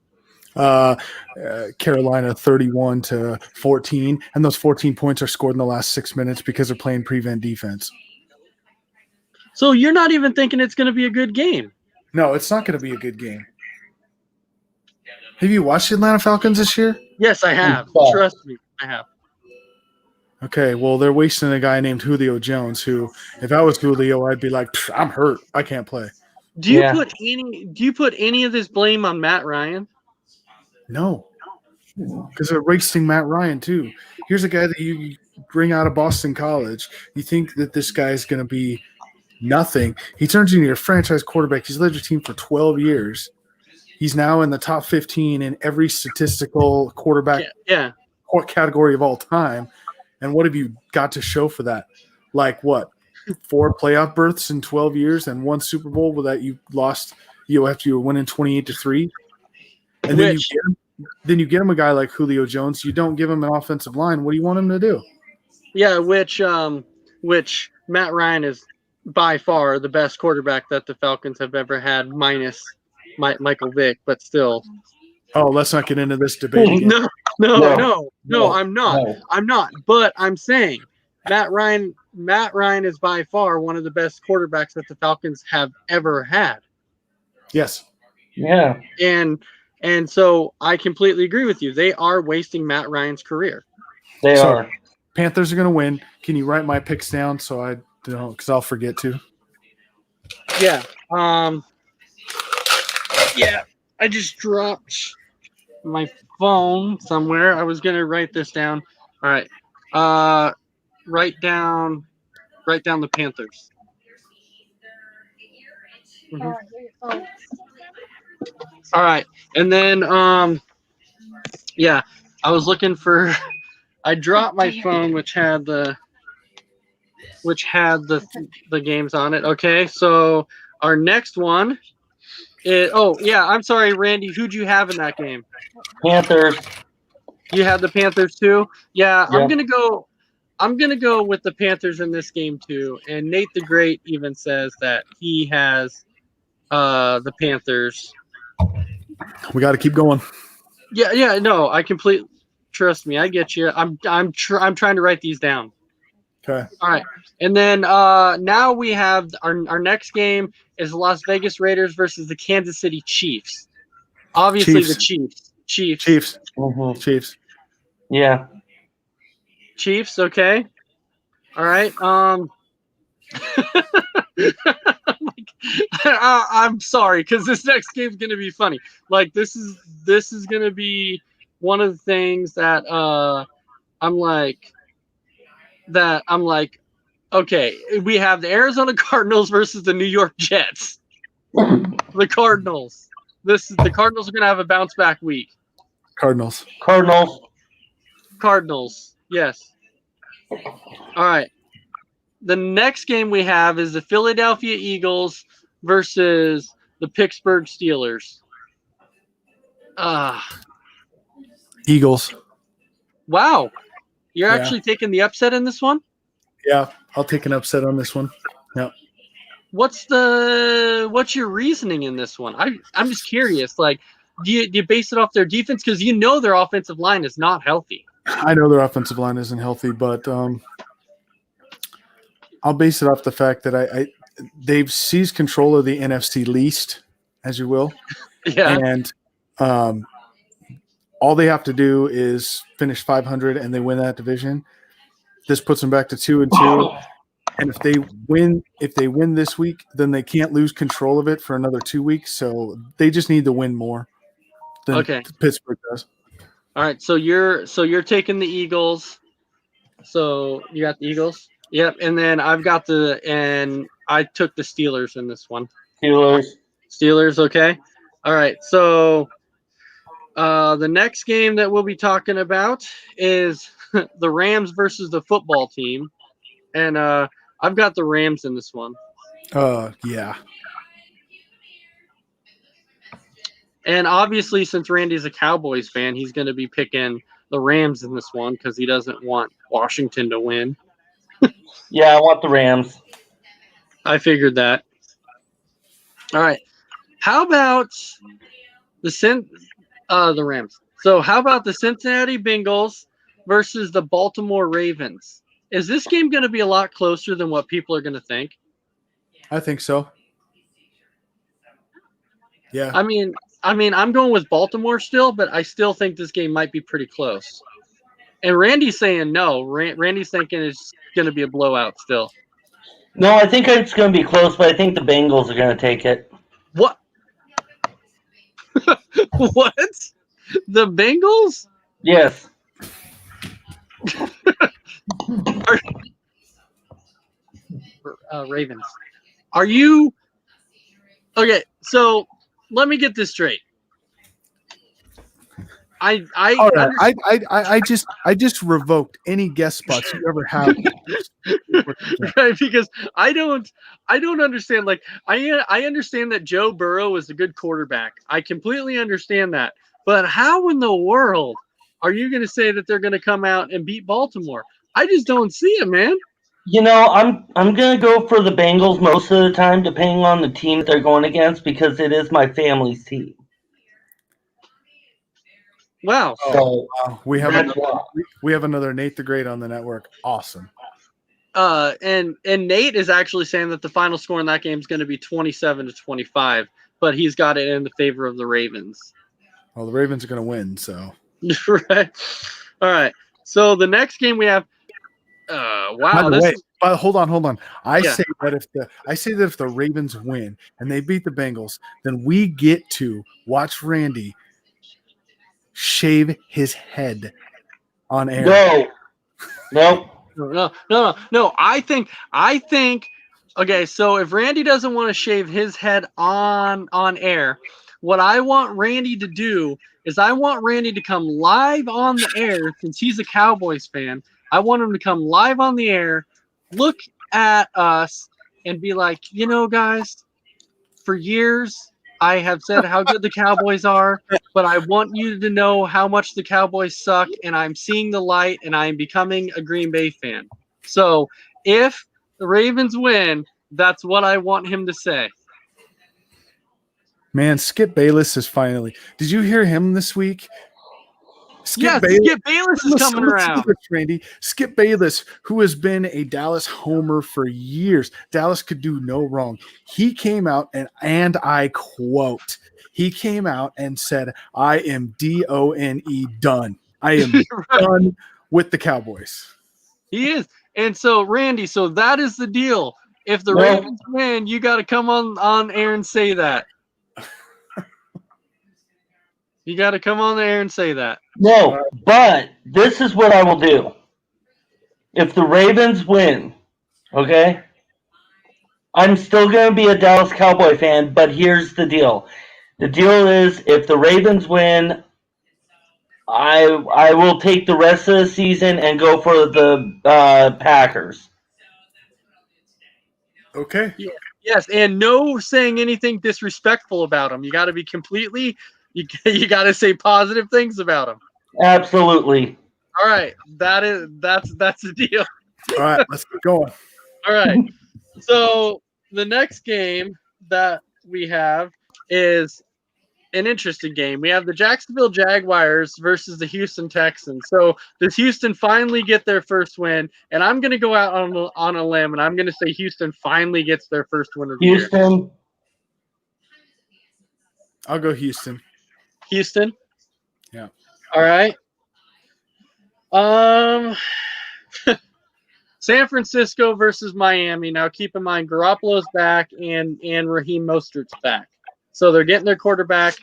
Carolina 31-14, and those 14 points are scored in the last 6 minutes because they're playing prevent defense. So you're not even thinking it's going to be a good game? No, it's not going to be a good game. Have you watched the Atlanta Falcons this year? Yes, I have. Trust me, I have. Okay, well, they're wasting a guy named Julio Jones, who, if I was Julio, I'd be like, I'm hurt. I can't play. Do you put any of this blame on Matt Ryan? No, because they're wasting Matt Ryan too. Here's a guy that you bring out of Boston College. You think that this guy is going to be nothing. He turns into your franchise quarterback. He's led your team for 12 years. He's now in the top 15 in every statistical quarterback category of all time. And what have you got to show for that? Like what? 4 playoff berths in 12 years and 1 Super Bowl that you lost after you were winning 28-3. And then you get him a guy like Julio Jones. You don't give him an offensive line. What do you want him to do? Yeah, which Matt Ryan is by far the best quarterback that the Falcons have ever had, minus Michael Vick, but still. Oh, let's not get into this debate again. No, I'm not. No. I'm not. But I'm saying Matt Ryan is by far one of the best quarterbacks that the Falcons have ever had. Yes. Yeah. And so I completely agree with you. They are wasting Matt Ryan's career. They are. Panthers are going to win. Can you write my picks down so I don't, because I'll forget to? Yeah. Yeah. I just dropped my phone somewhere. I was going to write this down. All right. Write down the Panthers. Mm-hmm. All right. And then I was looking for I dropped my phone which had the games on it. Okay. So our next one is I'm sorry, Randy, who'd you have in that game? Panthers. You had the Panthers too? Yeah. I'm gonna go with the Panthers in this game too. And Nate the Great even says that he has the Panthers. We got to keep going. Yeah, no, I completely trust me. I get you. I'm trying to write these down. Okay. All right, and then now we have our next game is Las Vegas Raiders versus the Kansas City Chiefs. Obviously, the Chiefs. Mm-hmm. Chiefs. Yeah. Chiefs. Okay. All right. I'm sorry, because this next game's gonna be funny. Like this is gonna be one of the things that I'm like okay, we have the Arizona Cardinals versus the New York Jets. The Cardinals. The Cardinals are gonna have a bounce back week. Cardinals. Cardinals. Yes. All right. The next game we have is the Philadelphia Eagles versus the Pittsburgh Steelers. Eagles. Wow. You're actually taking the upset in this one? Yeah, I'll take an upset on this one. Yeah. What's your reasoning in this one? I'm just curious. Like, do you base it off their defense? Because you know their offensive line is not healthy. I know their offensive line isn't healthy, but I'll base it off the fact that they've seized control of the NFC least, as you will. Yeah. And all they have to do is finish 500 and they win that division. This puts them back to 2-2. And if they win this week, then they can't lose control of it for another 2 weeks. So they just need to win more than Pittsburgh does. All right. So you're taking the Eagles. So you got the Eagles. Yep. And then I took the Steelers in this one. Steelers. Okay. All right. So the next game that we'll be talking about is the Rams versus the football team. And I've got the Rams in this one. Yeah. And obviously, since Randy's a Cowboys fan, he's going to be picking the Rams in this one because he doesn't want Washington to win. Yeah, I want the Rams. I figured that. All right. How about the Rams? So how about the Cincinnati Bengals versus the Baltimore Ravens? Is this game going to be a lot closer than what people are going to think? I think so. Yeah. I mean, I'm going with Baltimore still, but I still think this game might be pretty close. And Randy's saying no. Randy's thinking it's going to be a blowout still. No, I think it's going to be close, but I think the Bengals are going to take it. What? What? The Bengals? Yes. Ravens. Are you okay? So let me get this straight. All right. I just revoked any guest spots you ever have. Right, because I don't understand. Like I understand that Joe Burrow is a good quarterback. I completely understand that. But how in the world are you going to say that they're going to come out and beat Baltimore? I just don't see it, man. You know, I'm going to go for the Bengals most of the time, depending on the team that they're going against, because it is my family's team. Wow. So we have another Nate the Great on the network. Awesome. And Nate is actually saying that the final score in that game is going to be 27-25, but he's got it in the favor of the Ravens. Well, the Ravens are going to win, so. Right. All right. So the next game we have. Wow. By the way, hold on. I say that if the Ravens win and they beat the Bengals, then we get to watch Randy shave his head on air. No. I think. Okay, so if Randy doesn't want to shave his head on air, what I want Randy to do is I want Randy to come live on the air since he's a Cowboys fan. I want him to come live on the air, look at us, and be like, guys, for years I have said how good the Cowboys are, but I want you to know how much the Cowboys suck, and I'm seeing the light, and I'm becoming a Green Bay fan. So if the Ravens win, that's what I want him to say. Man, Skip Bayless is finally. Did you hear him this week? Skip Bayless is coming around. Randy. Skip Bayless, who has been a Dallas homer for years. Dallas could do no wrong. He came out and I quote, he came out and said, I am DONE done. I am done with the Cowboys. He is. And so, Randy, that is the deal. If the No. Ravens win, you got to come on air and say that. You got to come on air and say that. You got to come on the air and say that. No, but this is what I will do. If the Ravens win, okay, I'm still going to be a Dallas Cowboy fan, but here's the deal. The deal is if the Ravens win, I will take the rest of the season and go for the Packers. Okay. Yeah. Yes, and no saying anything disrespectful about them. You got to be completely. You got to say positive things about them. Absolutely. All right, that's the deal. All right, let's get going. All right, so the next game that we have is an interesting game. We have the Jacksonville Jaguars versus the Houston Texans. So does Houston finally get their first win? And I'm going to go out on a limb, and I'm going to say Houston finally gets their first win of the year. Houston. I'll go Houston. Houston. Yeah. All right. San Francisco versus Miami. Now, keep in mind, Garoppolo's back and Raheem Mostert's back. So they're getting their quarterback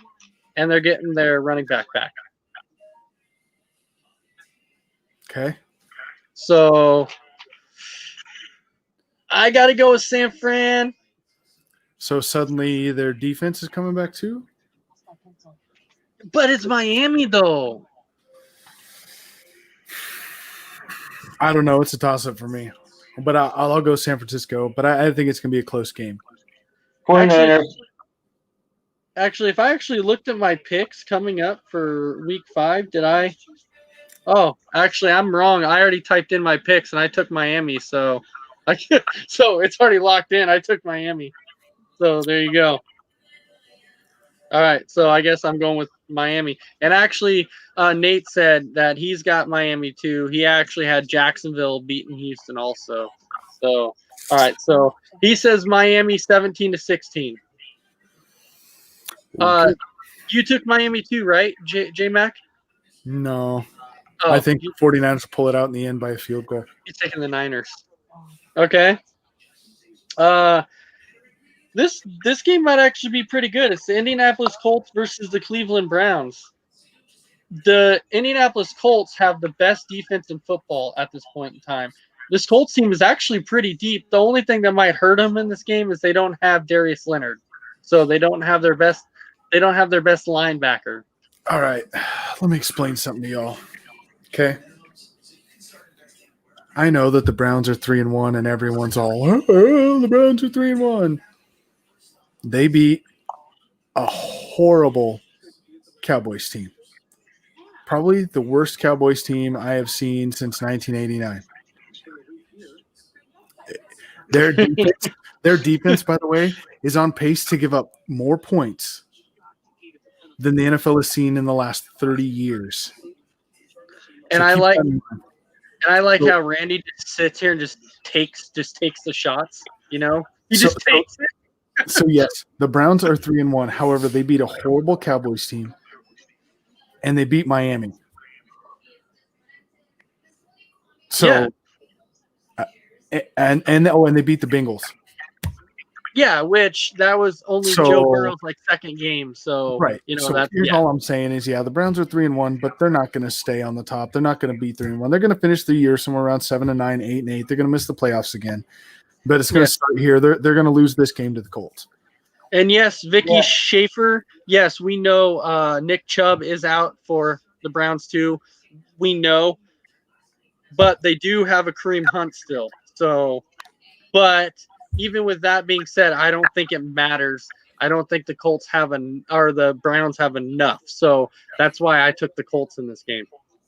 and they're getting their running back back. Okay. So I got to go with San Fran. So suddenly their defense is coming back too? But it's Miami, though. I don't know. It's a toss-up for me. But I'll go San Francisco. But I think it's going to be a close game. 49ers. Actually, if I actually looked at my picks coming up for week 5, did I? Oh, actually, I'm wrong. I already typed in my picks, and I took Miami. So it's already locked in. I took Miami. So there you go. All right, so I guess I'm going with Miami. And actually, Nate said that he's got Miami too. He actually had Jacksonville beating Houston also. So, all right, so he says Miami 17-16. You took Miami too, right, Jaymac? No. Oh, I think 49ers will pull it out in the end by a field goal. He's taking the Niners. Okay. This game might actually be pretty good. It's the Indianapolis Colts versus the Cleveland Browns. The Indianapolis Colts have the best defense in football at this point in time. This Colts team is actually pretty deep. The only thing that might hurt them in this game is they don't have Darius Leonard, so they don't have their best. They don't have their best linebacker. All right, let me explain something to y'all. Okay. I know that the Browns are 3-1, and everyone's all, oh, the Browns are 3-1. They beat a horrible Cowboys team. Probably the worst Cowboys team I have seen since 1989. Their defense, by the way, is on pace to give up more points than the NFL has seen in the last 30 years. And I like how Randy just sits here and just takes the shots. You know, he just takes it. So yes, the Browns are 3-1. However, they beat a horrible Cowboys team, and they beat Miami. So, and they beat the Bengals. Yeah, which that was only Joe Burrow's second game. So right, that's all I'm saying is, the Browns are 3-1, but they're not going to stay on the top. They're not going to be 3-1. They're going to finish the year somewhere around 7-9, 8-8. They're going to miss the playoffs again. But it's going to start here. They're going to lose this game to the Colts. And yes, Vicky Schaefer. Yes, we know Nick Chubb is out for the Browns too. We know, but they do have a Kareem Hunt still. So, but even with that being said, I don't think it matters. I don't think the Colts or the Browns have enough. So that's why I took the Colts in this game.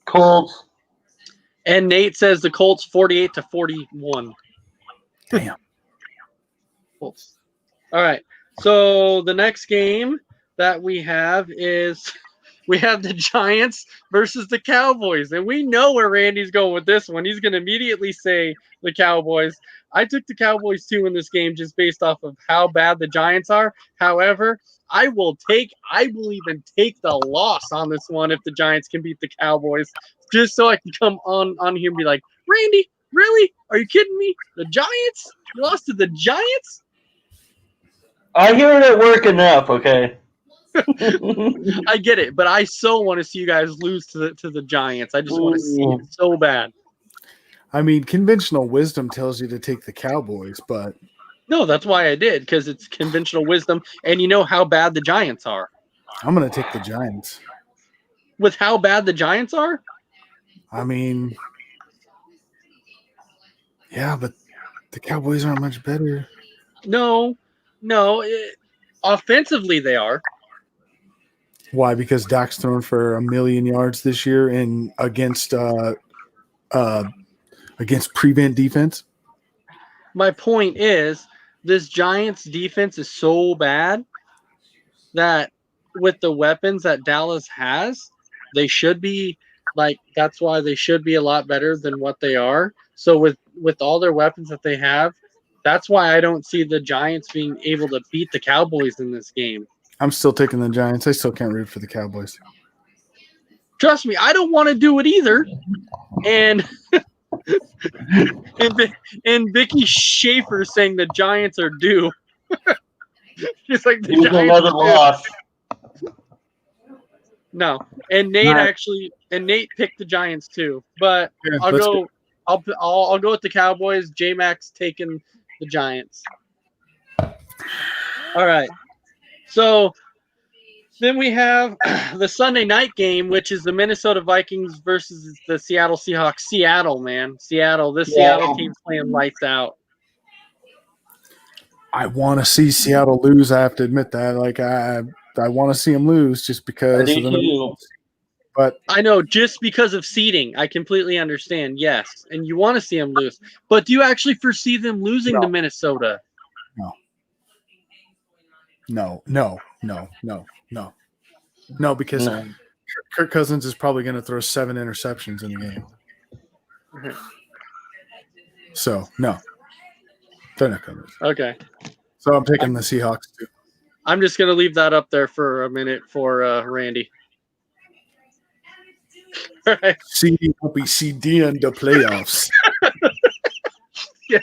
Colts. And Nate says the Colts 48-41. Damn. Colts. All right. So the next game that we have is we have the Giants versus the Cowboys. And we know where Randy's going with this one. He's going to immediately say the Cowboys. I took the Cowboys too in this game just based off of how bad the Giants are. However, I will even take the loss on this one if the Giants can beat the Cowboys, just so I can come on here and be like, Randy, Really? Are you kidding me? The Giants? You lost to the Giants? I hear it at work enough, okay? I get it, but I so want to see you guys lose to the Giants. I just want to see it so bad. I mean, conventional wisdom tells you to take the Cowboys, but No, that's why I did, because it's conventional wisdom, and you know how bad the Giants are. I'm going to take the Giants. With how bad the Giants are? I mean, yeah, but the Cowboys aren't much better. No. Offensively, they are. Why? Because Dak's thrown for 1,000,000 yards this year and against prevent defense. My point is, this Giants defense is so bad that with the weapons that Dallas has, they should be that's why they should be a lot better than what they are. So with all their weapons that they have, that's why I don't see the Giants being able to beat the Cowboys in this game. I'm still taking the Giants. I still can't root for the Cowboys. Trust me, I don't want to do it either. And and Vicky Schaefer saying the Giants are due. She's like the Here's Giants another are due. loss. No, and Nate picked the Giants too. But Yeah, I'll go with the Cowboys. Jaymac taking the Giants. All right. So then we have the Sunday night game, which is the Minnesota Vikings versus the Seattle Seahawks. Seattle, man. Seattle. This Seattle team's playing lights out. I want to see Seattle lose. I have to admit that. Like I want to see them lose just because I of do the too. But I know, just because of seeding. I completely understand. Yes, and you want to see them lose. But do you actually foresee them losing to Minnesota? No, because Kirk Cousins is probably going to throw 7 interceptions in the game. So, no. They're not going to lose. Okay. So I'm taking the Seahawks too. I'm just going to leave that up there for a minute for Randy. All right. CD will be CD in the playoffs. Yes.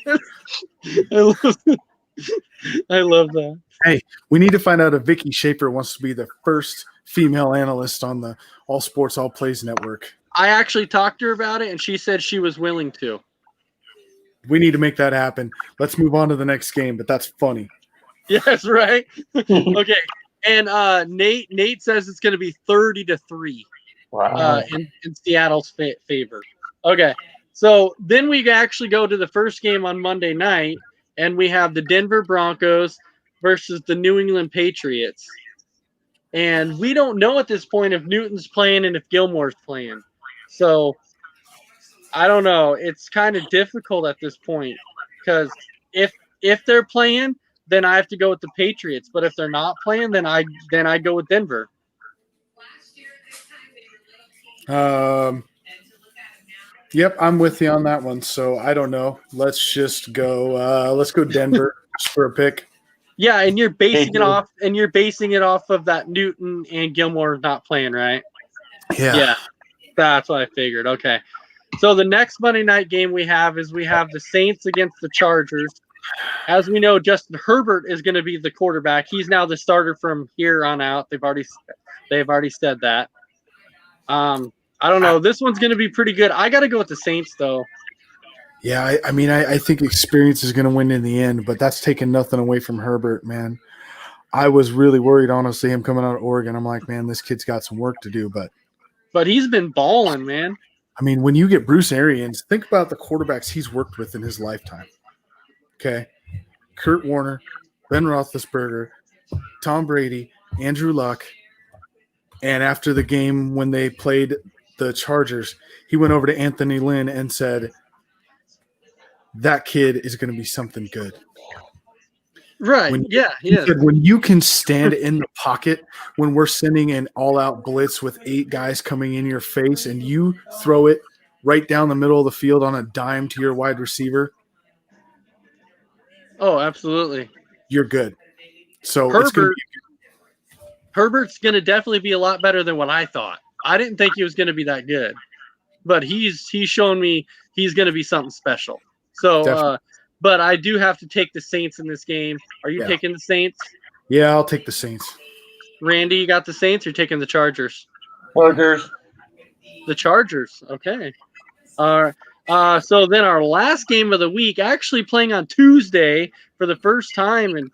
I love that. Hey, we need to find out if Vicky Schaefer wants to be the first female analyst on the All Sports All Plays network. I actually talked to her about it, and she said she was willing to. We need to make that happen. Let's move on to the next game, but that's funny. Yes, right? Okay. And Nate says it's going to be 30-3 in Seattle's favor. Okay. So then we actually go to the first game on Monday night, and we have the Denver Broncos versus the New England Patriots. And we don't know at this point if Newton's playing and if Gilmore's playing. So I don't know. It's kind of difficult at this point because if they're playing, then I have to go with the Patriots. But if they're not playing, then I go with Denver. Yep, I'm with you on that one. So I don't know. Let's just go. Let's go Denver for a pick. Yeah, and you're basing it off of that Newton and Gilmore not playing, right? Yeah. That's what I figured. Okay. So the next Monday night game we have the Saints against the Chargers. As we know, Justin Herbert is going to be the quarterback. He's now the starter from here on out. They've already said that. I don't know. This one's going to be pretty good. I got to go with the Saints, though. Yeah, I think experience is going to win in the end, but that's taking nothing away from Herbert, man. I was really worried, honestly, him coming out of Oregon. I'm like, man, this kid's got some work to do, but he's been balling, man. I mean, when you get Bruce Arians, think about the quarterbacks he's worked with in his lifetime. Okay, Kurt Warner, Ben Roethlisberger, Tom Brady, Andrew Luck, and after the game when they played the Chargers, he went over to Anthony Lynn and said, that kid is going to be something good. Right. He said, when you can stand in the pocket, when we're sending an all-out blitz with 8 guys coming in your face and you throw it right down the middle of the field on a dime to your wide receiver. Oh, absolutely. You're good. So Herbert's going to definitely be a lot better than what I thought. I didn't think he was going to be that good. but he's shown me he's going to be something special. So, Definitely. but I do have to take the Saints in this game. Are you Yeah. taking the Saints? Yeah, I'll take the Saints. Randy, you got the Saints? You're taking the Chargers. Chargers. The Chargers. Okay. So then our last game of the week, actually playing on Tuesday for the first time in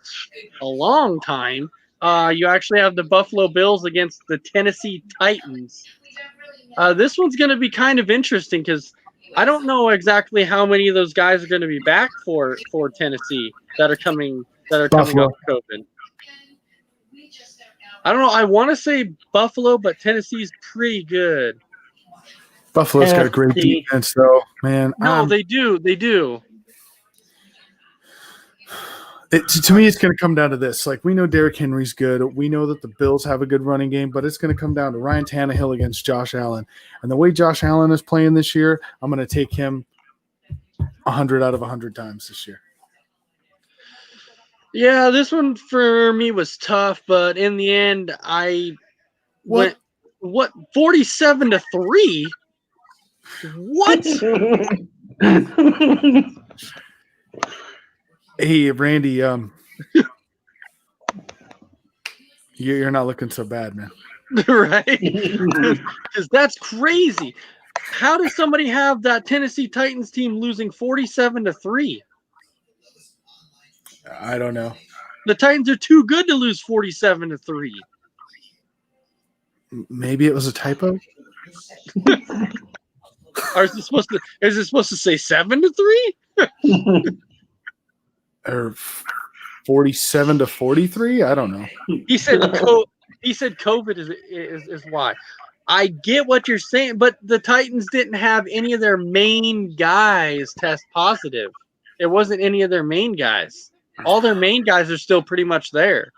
a long time. You actually have the Buffalo Bills against the Tennessee Titans. This one's going to be kind of interesting because I don't know exactly how many of those guys are going to be back for Tennessee that are coming Buffalo. off COVID. I don't know. I want to say Buffalo, but Tennessee's pretty good. Buffalo's got a great Tennessee. defense, though, man. No, they do. They do. To me, it's going to come down to this. Like, we know Derrick Henry's good. We know that the Bills have a good running game, but it's going to come down to Ryan Tannehill against Josh Allen. And the way Josh Allen is playing this year, I'm going to take him 100 out of 100 times this year. Yeah, this one for me was tough, but in the end, I went 47-3. What? Hey, Randy, you're not looking so bad, man. Right? Because that's crazy. How does somebody have that Tennessee Titans team losing 47-3? I don't know. The Titans are too good to lose 47-3. Maybe it was a typo. Is it supposed to say 7-3? Or 47-43? I don't know. He said COVID is why. I get what you're saying, but the Titans didn't have any of their main guys test positive. It wasn't any of their main guys. All their main guys are still pretty much there.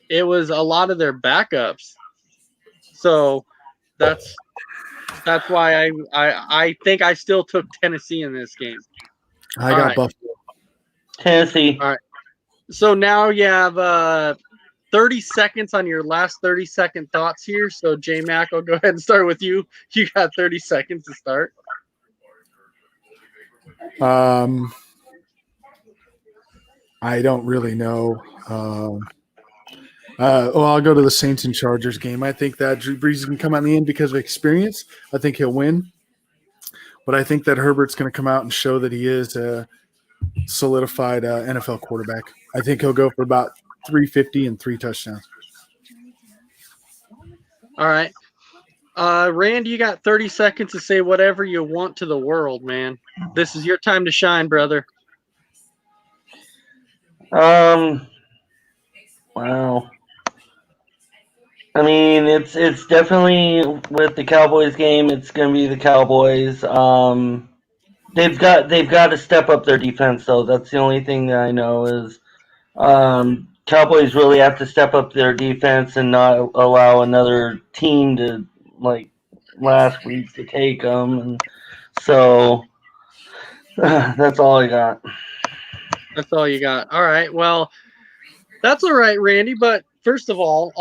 It was a lot of their backups. So that's why I think I still took Tennessee in this game. I got Buffalo. Tennessee. All right. So now you have 30 seconds on your last 30-second thoughts here. So, Jaymac, I'll go ahead and start with you. You got 30 seconds to start. I don't really know. I'll go to the Saints and Chargers game. I think that Drew Brees can come out in the end because of experience. I think he'll win. But I think that Herbert's going to come out and show that he is a solidified NFL quarterback. I think he'll go for about 350 and 3 touchdowns. All right. Rand, you got 30 seconds to say whatever you want to the world, man. This is your time to shine, brother. Wow. I mean, it's definitely with the Cowboys game. It's going to be the Cowboys. They've got to step up their defense, though. That's the only thing that I know is Cowboys really have to step up their defense and not allow another team to, like last week, to take them. And so that's all I got. That's all you got. All right. Well, that's all right, Randy. But first of all,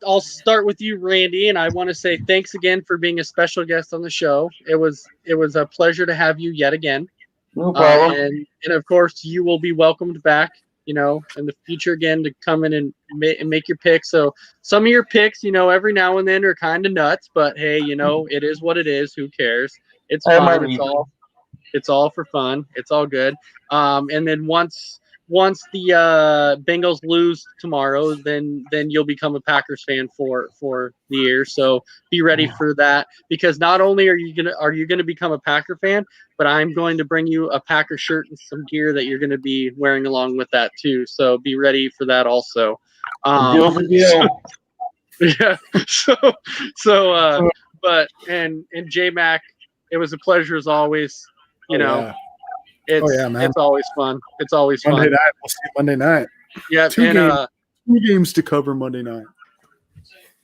I'll start with you, Randy, and I want to say thanks again for being a special guest on the show. It was a pleasure to have you yet again. No problem. And of course, you will be welcomed back, in the future again to come in and make your picks. So some of your picks, every now and then are kind of nuts, but hey, it is what it is. Who cares? It's fun. It's all for fun. It's all good. And then once the Bengals lose tomorrow, then you'll become a Packers fan for the year. So be ready for that, because not only are you gonna become a Packer fan, but I'm going to bring you a Packer shirt and some gear that you're gonna be wearing along with that too. So be ready for that also. Deal's a deal. Yeah. But Jaymac, it was a pleasure as always. Man. It's always fun. It's always Monday fun. night. We'll see you Monday night. Yeah, Two games to cover Monday night.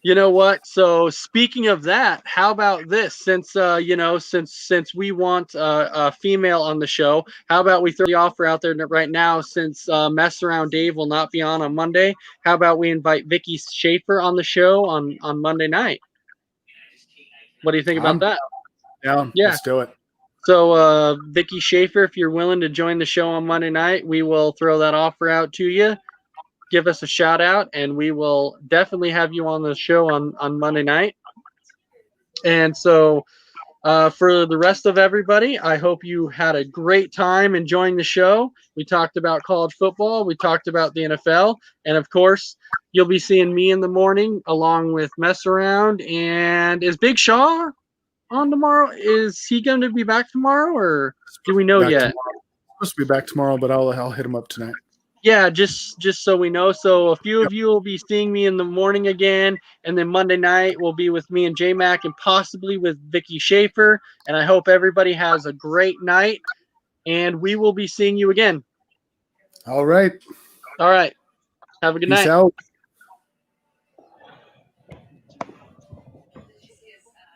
You know what? So speaking of that, how about this? Since since we want a female on the show, how about we throw the offer out there right now? Since Mess Around Dave will not be on Monday, how about we invite Vicky Schaefer on the show on Monday night? What do you think about that? Down. Yeah. Let's do it. So, Vicky Schaefer, if you're willing to join the show on Monday night, we will throw that offer out to you. Give us a shout out, and we will definitely have you on the show on Monday night. And so, for the rest of everybody, I hope you had a great time enjoying the show. We talked about college football, we talked about the NFL, and of course, you'll be seeing me in the morning along with Mess Around. And is Big Shaw on tomorrow? Is he going to be back tomorrow, or do we know Back yet? tomorrow. Supposed to be back tomorrow, but I'll hit him up tonight. Yeah, just so we know. So a few of you will be seeing me in the morning again, and then Monday night will be with me and Jaymac and possibly with Vicky Schaefer. And I hope everybody has a great night, and we will be seeing you again. All right. All right. Have a good Peace night. out.